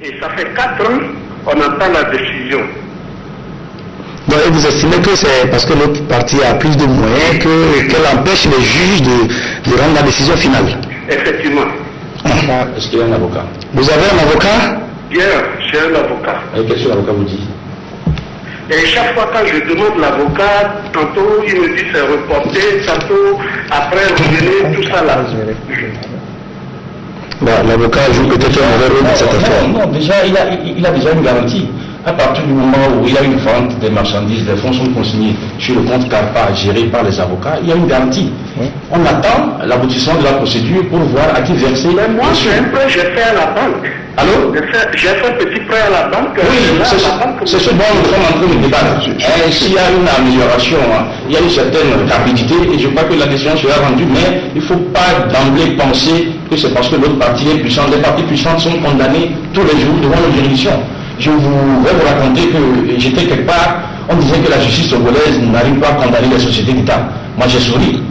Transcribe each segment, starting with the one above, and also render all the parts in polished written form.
Et ça fait 4 ans qu'on attend la décision. Donc, vous estimez que c'est parce que l'autre partie a plus de moyens qu'elle empêche les juges de rendre la décision finale? Effectivement. Est-ce qu'il y a un avocat? Vous avez un avocat? Bien, j'ai un avocat. Et qu'est-ce que l'avocat vous dit? Et chaque fois quand je demande l'avocat, tantôt il me dit c'est reporté, tantôt après revenez, tout ça là. Bon, l'avocat joue peut-être un mauvais rôle dans cette affaire. Non, déjà, il a déjà une garantie. À partir du moment où il y a une vente des marchandises, des fonds sont consignés sur le compte CARPA géré par les avocats, il y a une garantie. On attend l'aboutissement de la procédure pour voir à qui verser. Mais moi, j'ai un prêt, j'ai fait à la banque. Allô? J'ai fait un petit prêt à la banque. Oui, c'est ce dont nous sommes en train de débattre. S'il y a une amélioration, il y a une certaine rapidité et je crois que la décision sera rendue, mais il ne faut pas d'emblée penser que c'est parce que l'autre partie est puissante. Les parties puissantes sont condamnées tous les jours devant nos juridictions. Je vais vous raconter que j'étais quelque part, on disait que la justice togolaise n'arrive pas à condamner les sociétés d'État. Moi j'ai souri.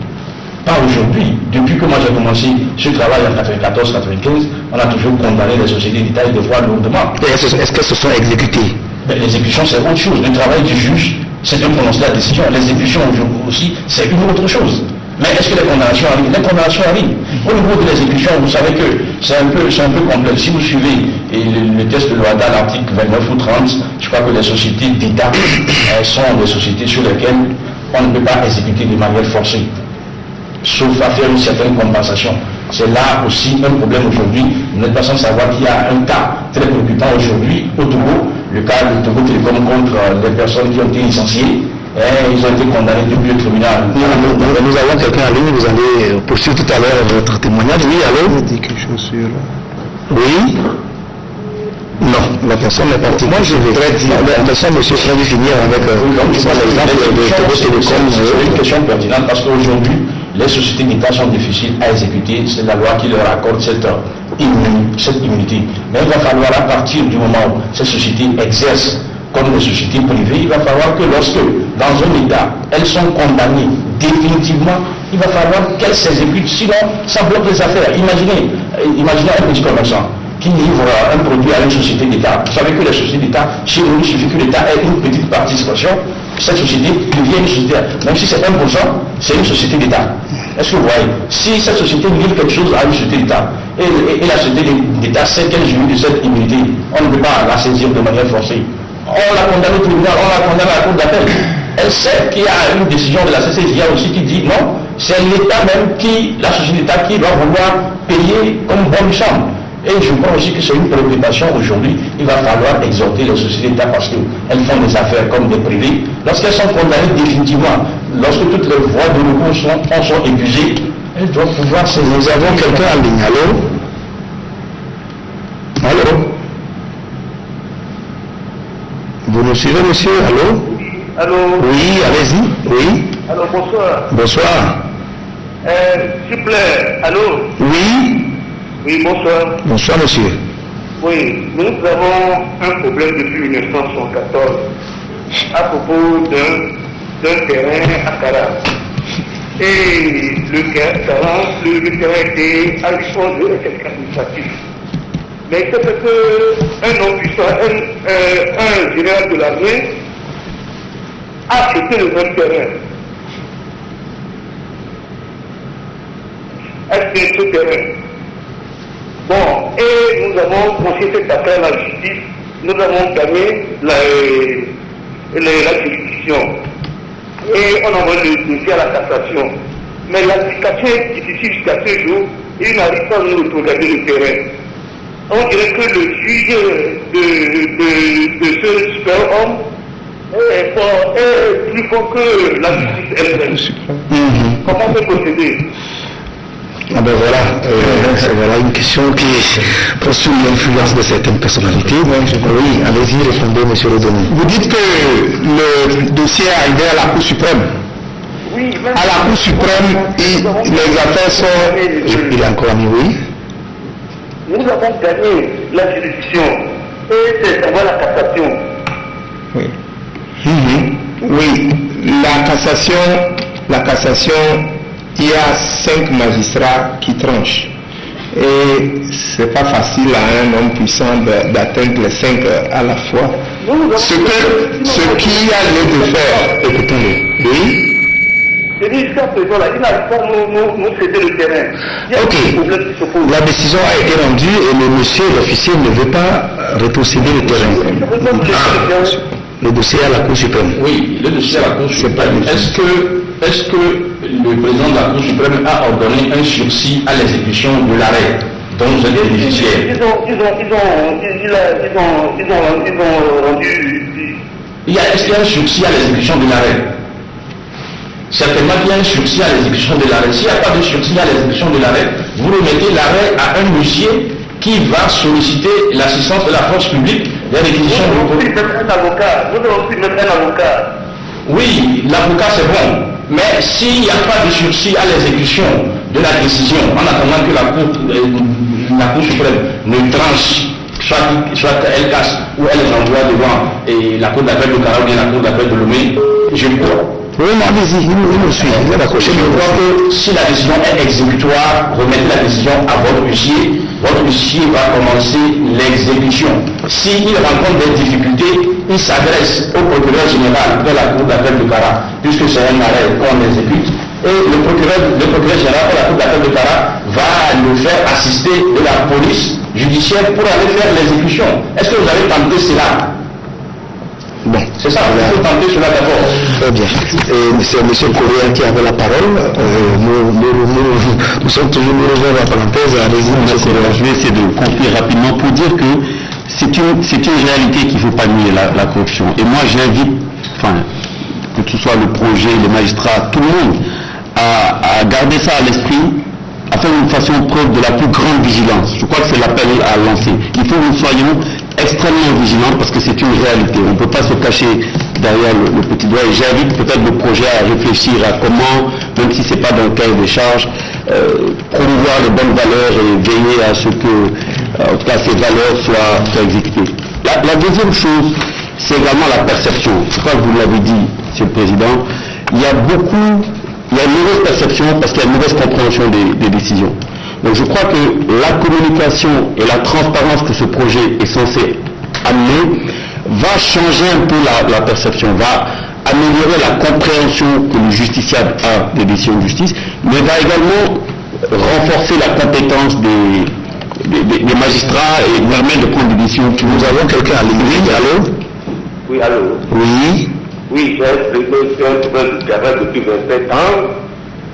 Pas aujourd'hui. Depuis que moi j'ai commencé ce travail en 94-95, on a toujours condamné les sociétés d'État et de voir lourdement. Est-ce qu'elles se sont exécutées? L'exécution c'est autre chose. Le travail du juge, c'est de prononcer la décision. L'exécution aussi, c'est une autre chose. Mais est-ce que les condamnations arrivent? Les condamnations arrivent. Au niveau de l'exécution, vous savez que c'est un peu complexe. Si vous suivez le test de l'OADA, l'article 29 ou 30, je crois que les sociétés d'État sont des sociétés sur lesquelles on ne peut pas exécuter de manière forcée, sauf à faire une certaine compensation. C'est là aussi un problème aujourd'hui. Vous n'êtes pas sans savoir qu'il y a un cas très préoccupant aujourd'hui au Togo, le cas du Togo Télécom contre les personnes qui ont été licenciées. Ils ont été condamnés depuis le tribunal. Nous avons quelqu'un en ligne, vous allez poursuivre tout à l'heure votre témoignage. Oui, allô? Vous dites quelque chose sur... Oui? Non, la personne est partie. Moi, je voudrais dire, la personne, monsieur, pourrait finir avec l'exemple de Togo Télécom. C'est une question pertinente parce qu'aujourd'hui, les sociétés d'État sont difficiles à exécuter. C'est la loi qui leur accorde cette immunité. Mais il va falloir, à partir du moment où ces sociétés exercent comme les sociétés privées, il va falloir que lorsque, dans un État, elles sont condamnées définitivement, il va falloir qu'elles s'exécutent, sinon ça bloque les affaires. Imaginez un petit commerçant qui livre un produit à une société d'État. Vous savez que les sociétés d'État, chez nous, il suffit que l'État ait une petite participation, cette société devient une société, même si c'est 1%, c'est une société d'État. Est-ce que vous voyez? Si cette société livre quelque chose à une société d'État, et la société d'État sait qu'elle jouit de cette immunité, on ne peut pas la saisir de manière forcée. On la condamne au tribunal, on la condamne à la cour d'appel. Elle sait qu'il y a une décision de la CCJA aussi qui dit non, c'est l'État même la société d'État qui doit vouloir payer comme bon lui semble. Et je crois aussi que c'est une préoccupation aujourd'hui. Il va falloir exhorter les sociétés d'État parce qu'elles font des affaires comme des privés. Lorsqu'elles sont condamnées définitivement, lorsque toutes les voies de recours sont épuisées, elles doivent pouvoir se... Nous avons quelqu'un en ligne. Allô? Allô? Vous nous suivez, monsieur? Allô? Allô? Oui, allez-y. Oui. Allô, bonsoir. Bonsoir. S'il vous plaît, allô? Oui. Oui, bonsoir. Bonsoir, monsieur. Oui, nous avons un problème depuis 1974 à propos d'un terrain à Cara. Et le terrain était à l'échange de quelqu'un administratif. Mais c'est parce qu'un homme puissant, un général de l'armée, a acheté le même terrain. Acheté ce terrain. Bon, et nous avons confié cette affaire à la justice, nous avons gagné la justification. Et on envoie le dossier à la cassation. Mais l'application est difficile jusqu'à ce jour, il n'arrive pas à nous regarder le terrain. On dirait que le juge de ce super-homme est plus fort que la justice elle-même. Comment peut procéder? Ah ben voilà, une question qui poursuit l'influence de certaines personnalités. Oui, allez-y, répondez, monsieur Redoni. Vous dites que le dossier est arrivé à la Cour suprême. Oui, même à la Cour suprême, les affaires sont... Il est encore mis, oui. Nous avons gagné la juridiction et c'est d'avoir la cassation. Oui. Oui, la cassation, il y a 5 magistrats qui tranchent. Et c'est pas facile à un homme puissant d'atteindre les 5 à la fois. Ce qu'il a lieu de faire, écoutez-le. Oui. C'est dit jusqu'à présent, là, il n'arrive pas à nous céder le terrain. Ok. La décision a été rendue et le monsieur, l'officier, ne veut pas rétrocéder le terrain. Le dossier à la Cour suprême. Oui, le dossier à la Cour suprême. Est-ce que le président de la Cour suprême a ordonné un sursis à l'exécution de l'arrêt dont vous êtes bénéficiaire? Ils ont rendu. Est-ce qu'il y a un sursis à l'exécution de l'arrêt? Certainement qu'il y a un sursis à l'exécution de l'arrêt. S'il n'y a pas de sursis à l'exécution de l'arrêt, vous remettez l'arrêt à un huissier qui va solliciter l'assistance de la force publique, des réquisitions de Vous devez mettre un avocat. Vous devez mettre un avocat. Oui, l'avocat c'est bon, mais s'il n'y a pas de sursis à l'exécution de la décision, en attendant que la Cour suprême ne tranche, soit elle casse ou elle renvoie devant et la Cour d'appel de Kara ou bien la Cour d'appel de Lomé, je crois. Oui, mais allez-y, il nous suit. Il est accroché. Je crois que si la décision est exécutoire, remettez la décision à votre huissier va commencer l'exécution. S'il rencontre des difficultés, il s'adresse au procureur général de la Cour d'appel de Kara, puisque c'est un arrêt qu'on exécute, et le procureur général de la Cour d'appel de Kara va le faire assister de la police judiciaire pour aller faire l'exécution. Est-ce que vous avez tenté cela? Bon, c'est ça, il faut tenter cela d'abord. Très bien. Et c'est M. Correa qui avait la parole. Nous sommes toujours ouverts à la parenthèse. Allez-y, M. Correa. Je vais essayer de conclure rapidement pour dire que c'est une réalité qu'il ne faut pas nier, la corruption. Et moi, j'invite, que ce soit le projet, les magistrats, tout le monde, à garder ça à l'esprit, à faire une façon preuve de la plus grande vigilance. Je crois que c'est l'appel à lancer. Il faut que nous soyons extrêmement vigilants parce que c'est une réalité. On ne peut pas se cacher derrière le petit doigt. Et j'invite peut-être le projet à réfléchir à comment, même si ce n'est pas dans le cahier des charges, promouvoir les bonnes valeurs et veiller à ce que, en tout cas, ces valeurs soient exécutées. La deuxième chose, c'est également la perception. Je crois que vous l'avez dit, Monsieur le Président, il y a une mauvaise perception parce qu'il y a une mauvaise compréhension des décisions. Donc je crois que la communication et la transparence que ce projet est censé amener va changer un peu la perception, va améliorer la compréhension que le justiciable a des décisions de justice, mais va également renforcer la compétence des magistrats et permettre de prendre des décisions. Nous avons quelqu'un à l'église. Allô? Oui, allô? Oui. Oui, j'ai un travail depuis 27 ans.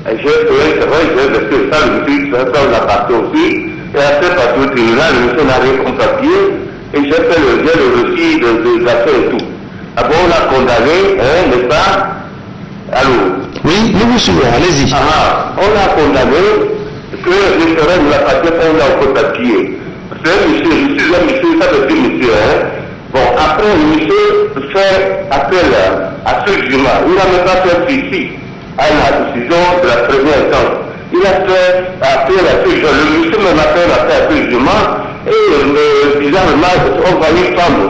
J'ai fait un travail, parce que ça, le monsieur, ça, on a parti aussi. Et après, parti au tribunal, le monsieur n'a rien comme papier. Et j'ai fait le reçu des affaires et tout. Après, on l'a condamné, n'est-ce pas? Allô? Oui, nous vous suivons, allez-y. On l'a condamné que le terrain ne l'a pas fait, on l'a au papier. C'est un monsieur, je suis un monsieur, ça veut dire monsieur, Bon, après, le monsieur fait appel à ce jugement. Il n'a même pas fait ici à la décision de la première instance. Il a fait appel à ce jugement. Le monsieur même a fait appel à ce jugement et bizarrement, on voit une femme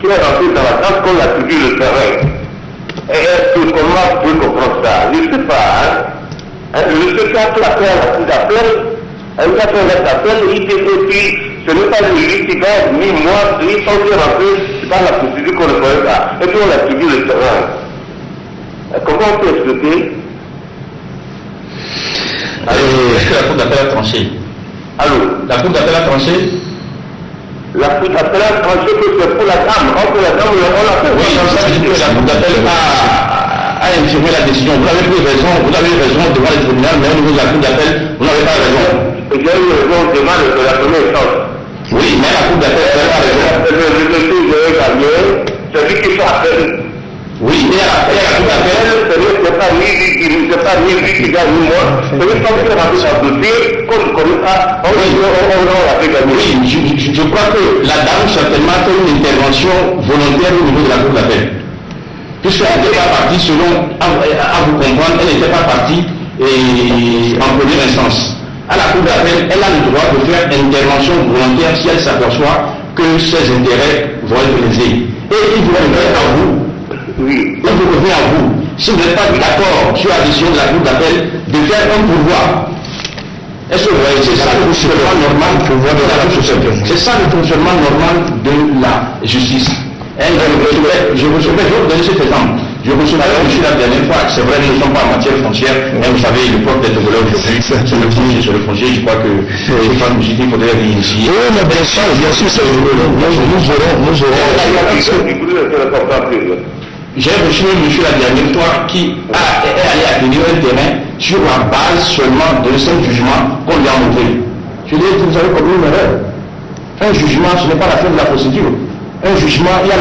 qui est rentrée dans la classe qu'on attribue le terrain. Et est-ce que comment vous pouvez comprendre ça? Je ne sais pas. Le monsieur qui a fait appel à la cour d'appel, il a fait l'appel, il dit que puis ce n'est pas le juge qui va ni moi, ils sont rentrés dans la procédure qu'on ne connaît pas. Et puis on attribue le terrain. Comment on peut expliquer? Est-ce que la cour d'appel a tranché? Allô? La cour d'appel a tranché? La cour d'appel a tranché que c'est pour la dame. Or, la dame, on l'a fait. Oui, ça veut dire que la cour d'appel a infirmé la décision. Vous avez raison devant le tribunal, mais au niveau de la cour d'appel, vous n'avez pas raison. J'ai eu raison devant de la première instance. Oui, mais la cour d'appel n'a pas raison. Le monsieur, j'ai gagné, c'est lui qui fait appel. Oui, et à la cour d'appel, c'est pas ni lui qui gagne ni moi. C'est lui qui a rendu sa dossier, qu'on ne connaît pas, on l'a fait gagner. Oui, je crois que la dame certainement fait une intervention volontaire au niveau de la cour d'appel. Puisqu'elle n'était pas partie, selon, à vous comprendre, elle n'était pas partie en première instance. À la cour d'appel, elle a le droit de faire intervention volontaire si elle s'aperçoit que ses intérêts vont être lésés. Et il vous revient à vous. Oui. Il vous revient à vous. Si vous n'êtes pas d'accord sur la décision de la cour d'appel, de faire un pourvoi. Est-ce que vous voyez, c'est ça? ça le fonctionnement normal c'est ça le fonctionnement normal de la justice. Je vous donner cet exemple. Je recevais la dernière fois, c'est vrai, nous ne sommes pas en matière foncière, mais vous savez, le peuple des Togolais aujourd'hui, c'est le foncier, je crois que les femmes musiques, il faudrait réinitier. Oui, mais bien sûr, c'est nous aurons. J'ai reçu un monsieur la dernière fois qui est allé acquérir un terrain sur la base seulement de 5 jugements qu'on lui a montré. Je lui ai dit, vous avez commis une erreur. Un jugement, ce n'est pas la fin de la procédure. Un jugement, il y a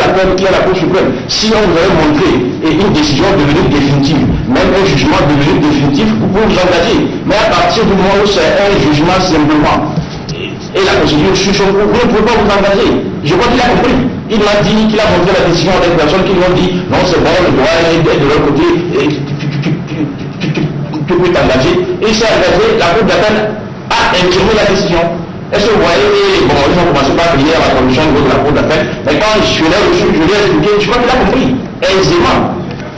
la Cour suprême. Si on vous avait montré une décision devenue définitive, même un jugement devenu définitif, vous pouvez vous engager. Mais à partir du moment où c'est un jugement simplement, et la procédure sur son cours, vous ne pouvez pas vous engager. Je crois qu'il a compris. Il m'a dit qu'il a montré la décision à des personnes qui lui ont dit non, c'est bon, le droit est de leur côté, et tu peux t'engager. Et il s'est engagé, la Cour d'appel a infirmé la décision. Est-ce que vous voyez, bon, ils ont commencé par payer à la commission au niveau de la Cour d'appel, mais quand je l'ai reçu, je lui ai expliqué, je crois qu'il a compris aisément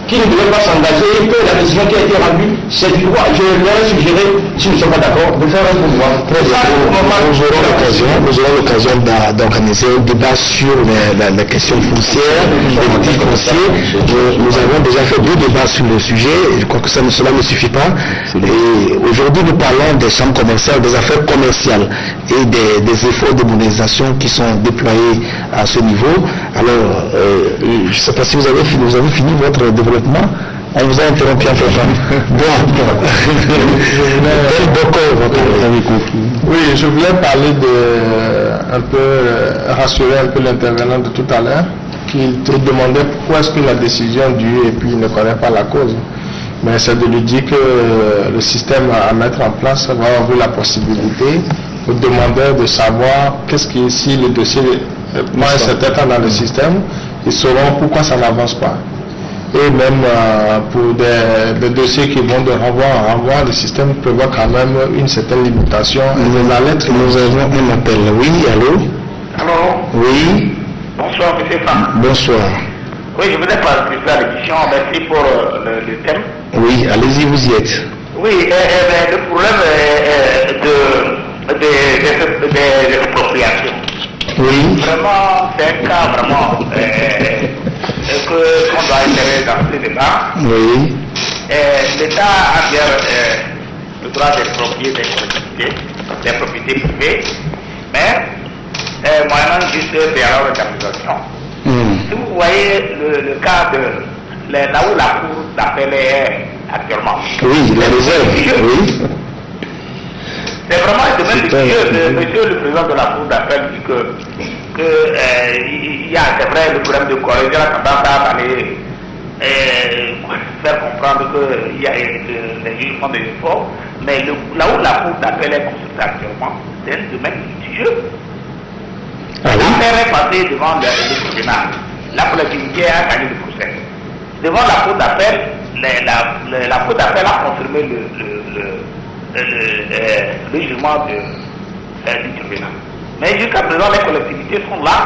qu'il ne devait pas s'engager, que la décision qui a été rendue, c'est du droit. Je lui ai suggéré, si nous ne sommes pas d'accord, de faire un pouvoir. Nous aurons l'occasion d'organiser un débat sur la question foncière, les titres fonciers. Nous avons déjà fait 2 débats sur le sujet, et je crois que cela ne suffit pas. Et aujourd'hui, nous parlons des chambres commerciales, des affaires commerciales et des efforts de modernisation qui sont déployés à ce niveau. Alors, je ne sais pas si vous avez fini votre développement. On vous a interrompu un peu. Oui, je voulais parler rassurer un peu l'intervenant de tout à l'heure, qui te demandait pourquoi est-ce que la décision due et puis il ne connaît pas la cause. Mais c'est de lui dire que le système à mettre en place va ouvrir la possibilité aux demandeurs de savoir qu'est-ce qui, si le dossier prend un certain temps dans le système, ils sauront pourquoi ça n'avance pas. Et même pour des dossiers qui vont de renvoi en renvoi, le système prévoit quand même une certaine limitation. Nous avons un appel. Oui, allô? Allô? Oui. Bonsoir, M. Fan. Bonsoir. Oui, je voudrais participer à l'émission. Merci pour le thème. Oui, allez-y, vous y êtes. Oui, le problème des expropriations. Oui. Vraiment, c'est un cas vraiment qu'on doit insérer dans ce débat. Oui. L'État a bien le droit d'exproprier des collectivités, des propriétés privées, mais moyennant juste des alors d'organisation. Si vous voyez le cas de là où la Cour d'appel est actuellement. Oui, la réserve. Oui. C'est vraiment un domaine de monsieur le président de la Cour d'appel dit que il y a, c'est vrai, le problème de corriger la tendance à aller faire comprendre qu'il y a les jugements de l'effort, mais là où la Cour d'appel est consultée actuellement, c'est un domaine litigieux. L'affaire est passée devant le tribunal. La collectivité a gagné le procès. Devant la Cour d'appel, la Cour d'appel a confirmé le jugement du tribunal. Mais jusqu'à présent, les collectivités sont là.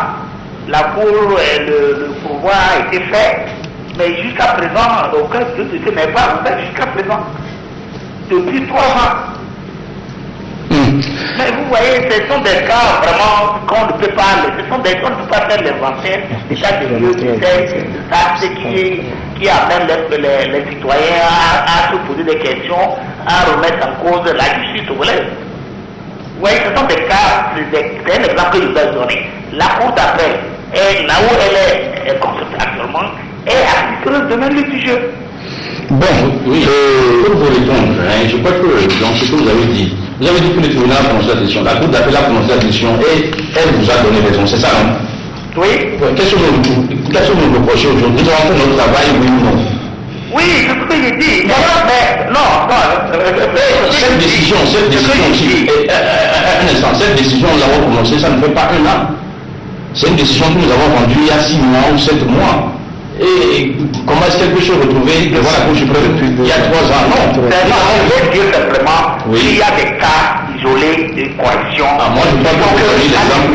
La Cour, le pouvoir a été fait. Mais jusqu'à présent, aucun dossier n'est pas ouvert jusqu'à présent. Depuis 3 ans. Mais vous voyez, ce sont des cas vraiment qu'on ne peut pas, on ne peut pas faire l'inventaire des cas de lieux qui amène les citoyens à se poser des questions, à remettre en cause la justice togolaise. Vous voyez, ce sont des cas, c'est un exemple que je vais donner. La Cour d'appel, là où elle est consultée actuellement, est active sur le domaine litigieux. Bon, oui, pour vous répondre, je crois que dans ce que vous avez dit que le tribunal a prononcé la décision, la Cour d'appel a prononcé la décision et elle vous a donné raison, c'est ça, non? Oui. Qu'est-ce que vous reprochez aujourd'hui? Nous avons fait notre travail, oui ou non? Oui, c'est ce que j'ai dit. Mais non, cette décision, cette décision, nous l'avons prononcée, ça ne fait pas 1 an. C'est une décision que nous avons rendue il y a 6 mois ou 7 mois. Et comment est-ce qu'elle peut se retrouver devant la Cour suprême il y a 3 ans? Non. Je veux dire simplement qu'il y a des cas isolés de correction. Moi, je ne peux pas vous donner l'exemple.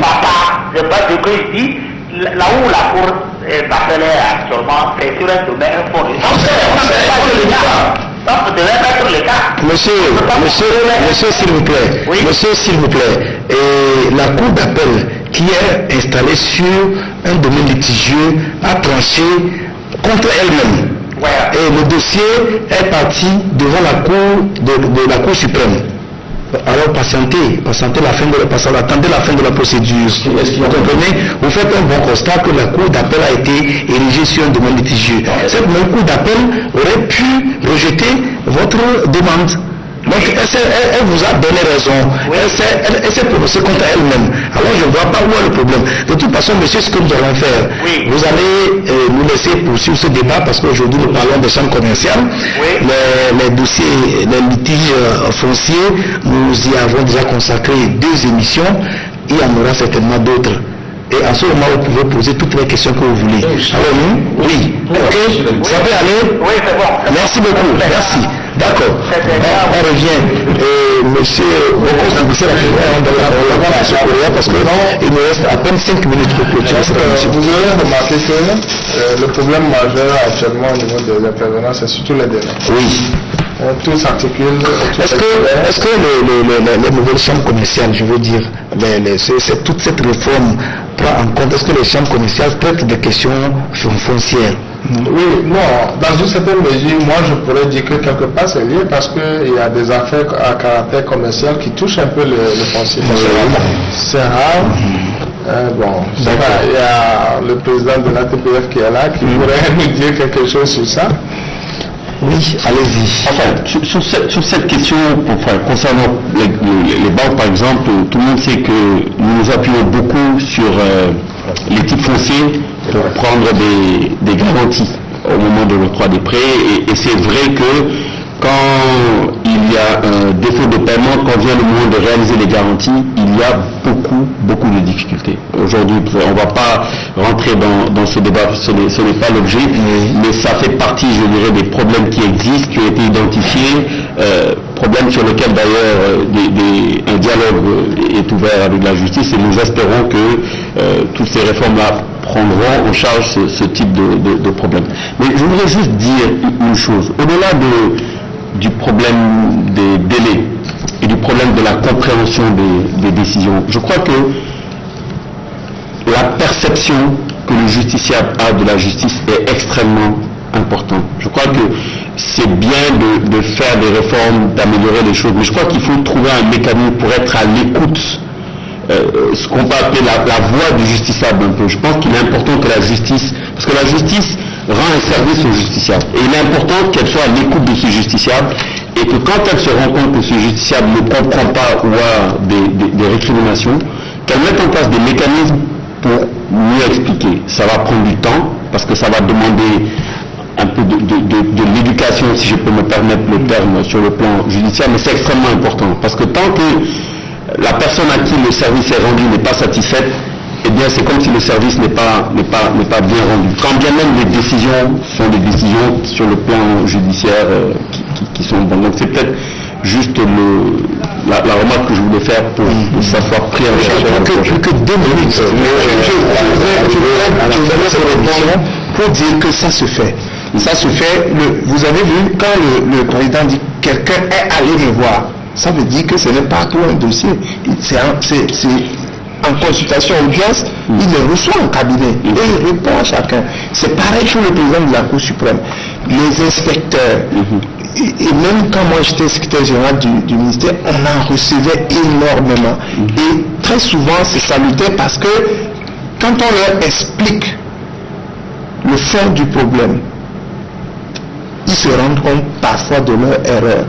C'est pas ce que je dis. Là où la Cour d'appel est actuellement, c'est sur un domaine fort. Donc, vous devez mettre le cas. Monsieur, s'il vous plaît. Oui. Monsieur, s'il vous plaît. Et la cour d'appel qui est installée sur un domaine litigieux a tranché contre elle-même. Voilà. Et le dossier est parti devant la cour de la Cour suprême. Alors patientez attendez la fin de la procédure. Vous comprenez? Vous faites un bon constat que la cour d'appel a été érigée sur un domaine litigieux. Cette même cour d'appel aurait pu rejeter votre demande. Donc elle vous a donné raison. Elle s'est prononcée contre elle-même. Alors je ne vois pas où est le problème. De toute façon, monsieur, ce que nous allons faire, vous allez nous laisser poursuivre ce débat parce qu'aujourd'hui nous parlons des chambres commerciales. Les dossiers, les litiges fonciers, nous y avons déjà consacré 2 émissions. Il y en aura certainement d'autres. Et en ce moment, vous pouvez poser toutes les questions que vous voulez. Alors nous, oui. Ok, ça peut aller? Oui, c'est bon. Merci beaucoup. Merci. D'accord. On revient. Monsieur, c'est la première parce qu'il nous reste à peine 5 minutes pour clôturer cette émission. Vous avez remarqué que le problème majeur actuellement au niveau des intervenants, c'est surtout les délais. Oui. Tout s'articule. Est-ce que les nouvelles chambres commerciales, je veux dire, toute cette réforme prend en compte, est-ce que les chambres commerciales traitent des questions foncières? Oui, non, dans une certaine mesure, moi je pourrais dire que quelque part c'est lié parce qu'il y a des affaires à caractère commercial qui touchent un peu le foncier. C'est rare. Bon, il y a le président de l'ATPF qui est là, qui pourrait nous dire quelque chose sur ça. Oui, allez-y. Enfin, sur cette question, concernant les banques par exemple, tout le monde sait que nous nous appuyons beaucoup sur les titres fonciers pour prendre des garanties au moment de l'octroi des prêts. Et c'est vrai que quand il y a un défaut de paiement, quand vient le moment de réaliser les garanties, il y a beaucoup de difficultés. Aujourd'hui, on ne va pas rentrer dans ce débat, ce n'est pas l'objet, mais ça fait partie, je dirais, des problèmes qui existent, qui ont été identifiés, problèmes sur lesquels d'ailleurs un dialogue est ouvert avec la justice, et nous espérons que toutes ces réformes-là prendront en charge ce type de problème. Mais je voudrais juste dire une chose, au-delà du problème des délais et du problème de la compréhension des décisions, je crois que la perception que le justiciable a de la justice est extrêmement importante. Je crois que c'est bien de faire des réformes, d'améliorer les choses, mais je crois qu'il faut trouver un mécanisme pour être à l'écoute, ce qu'on peut appeler la voix du justiciable un peu. Je pense qu'il est important que la justice, parce que la justice rend un service au justiciable, et il est important qu'elle soit à l'écoute de ce justiciable, et que quand elle se rend compte que ce justiciable ne comprend pas ou a des récriminations, qu'elle mette en place des mécanismes pour mieux expliquer. Ça va prendre du temps, parce que ça va demander un peu de l'éducation, si je peux me permettre le terme, sur le plan judiciaire, mais c'est extrêmement important, parce que tant que la personne à qui le service est rendu n'est pas satisfaite, eh bien c'est comme si le service n'est pas bien rendu. Quand bien même les décisions sont des décisions sur le plan judiciaire qui sont bonnes. Donc c'est peut-être juste la remarque que je voulais faire pour s'asseoir pris en charge. Plus que 2 minutes. Je voudrais pour dire que ça se fait. Ça se fait, vous avez vu, quand le président dit quelqu'un est allé me voir, ça veut dire que ce n'est pas tout un dossier. C'est en consultation audience, il le reçoit en cabinet et il répond à chacun. C'est pareil sur le président de la Cour suprême. Les inspecteurs, et même quand moi j'étais secrétaire général du ministère, on en recevait énormément. Et très souvent c'est salutaire parce que quand on leur explique le fond du problème, ils se rendent compte parfois de leur erreur.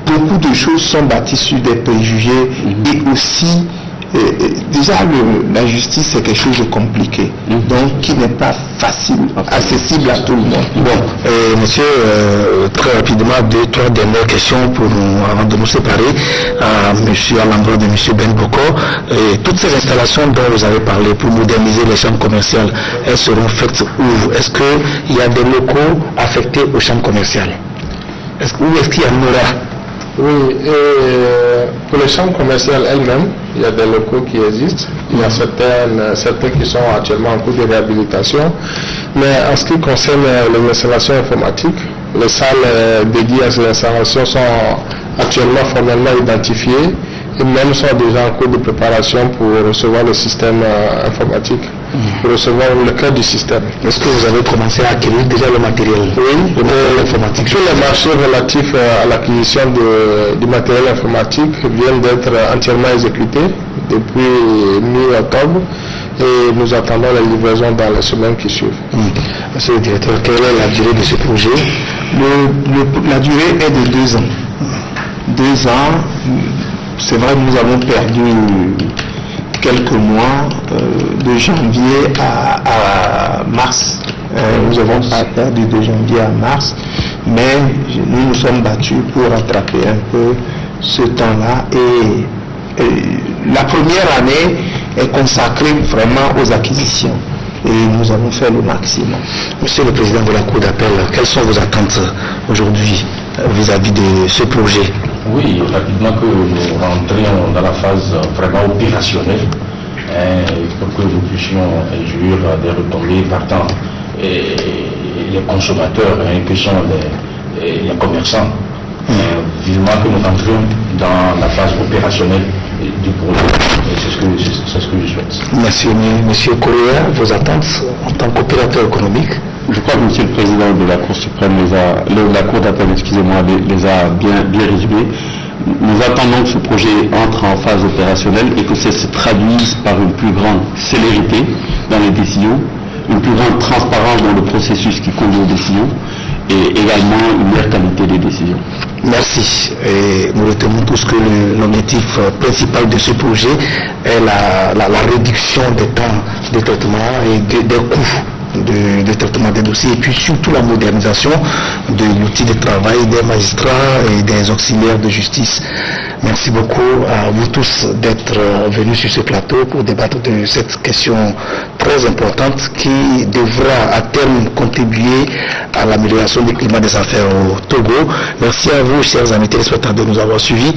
Beaucoup de choses sont bâties sur des préjugés et aussi déjà la justice c'est quelque chose de compliqué, donc qui n'est pas facile, accessible à tout le monde. Bon, monsieur, très rapidement 2-3 dernières questions avant de nous séparer à l'endroit de monsieur Ben Boko. Toutes ces installations dont vous avez parlé pour moderniser les chambres commerciales, elles seront faites où? Est-ce qu'il y a des locaux affectés aux chambres commerciales? Où est-ce qu'il y en aura? Oui, pour les chambres commerciales elles-mêmes, il y a des locaux qui existent. Il y a certains qui sont actuellement en cours de réhabilitation. Mais en ce qui concerne les installations informatiques, Les salles dédiées à ces installations sont actuellement formellement identifiées et même sont déjà en cours de préparation pour recevoir le système informatique, pour recevoir le cœur du système. Est-ce que vous avez commencé à acquérir déjà le matériel? Oui, le matériel informatique. Tous les marchés relatifs à l'acquisition du matériel informatique viennent d'être entièrement exécutés depuis mi-octobre et nous attendons la livraison dans les semaines qui suivent. Monsieur le directeur, quelle est la durée de ce projet? La durée est de 2 ans. 2 ans, c'est vrai que nous avons perdu quelques mois de janvier à mars. Nous avons pas perdu de janvier à mars, mais nous nous sommes battus pour rattraper un peu ce temps-là. Et la première année est consacrée vraiment aux acquisitions. Et nous avons fait le maximum. Monsieur le Président de la Cour d'appel, quelles sont vos attentes aujourd'hui vis-à-vis de ce projet? Oui, rapidement que nous rentrions dans la phase vraiment opérationnelle, pour que nous puissions jouir des retombées partant les consommateurs, que sont les commerçants. Vivement que nous rentrions dans la phase opérationnelle du projet. C'est ce que je souhaite. Monsieur Correa, vos attentes en tant qu'opérateur économique? Je crois que Monsieur le Président de la Cour suprême la Cour d'appel, excusez-moi, les a bien résumés. Nous attendons que ce projet entre en phase opérationnelle et que ça se traduise par une plus grande célérité dans les décisions, une plus grande transparence dans le processus qui conduit aux décisions et également une meilleure qualité des décisions. Merci. Et nous retenons tous que l'objectif principal de ce projet est la réduction des temps de traitement et des coûts de traitement des dossiers et puis surtout la modernisation de l'outil de travail des magistrats et des auxiliaires de justice. Merci beaucoup à vous tous d'être venus sur ce plateau pour débattre de cette question très importante qui devra à terme contribuer à l'amélioration du climat des affaires au Togo. Merci à vous, chers amis téléspectateurs, de nous avoir suivis.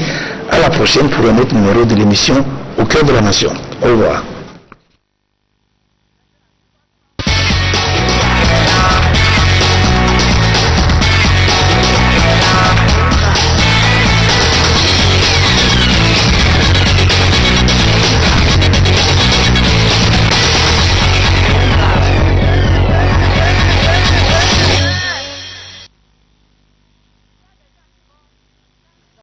À la prochaine pour un autre numéro de l'émission Au cœur de la nation. Au revoir.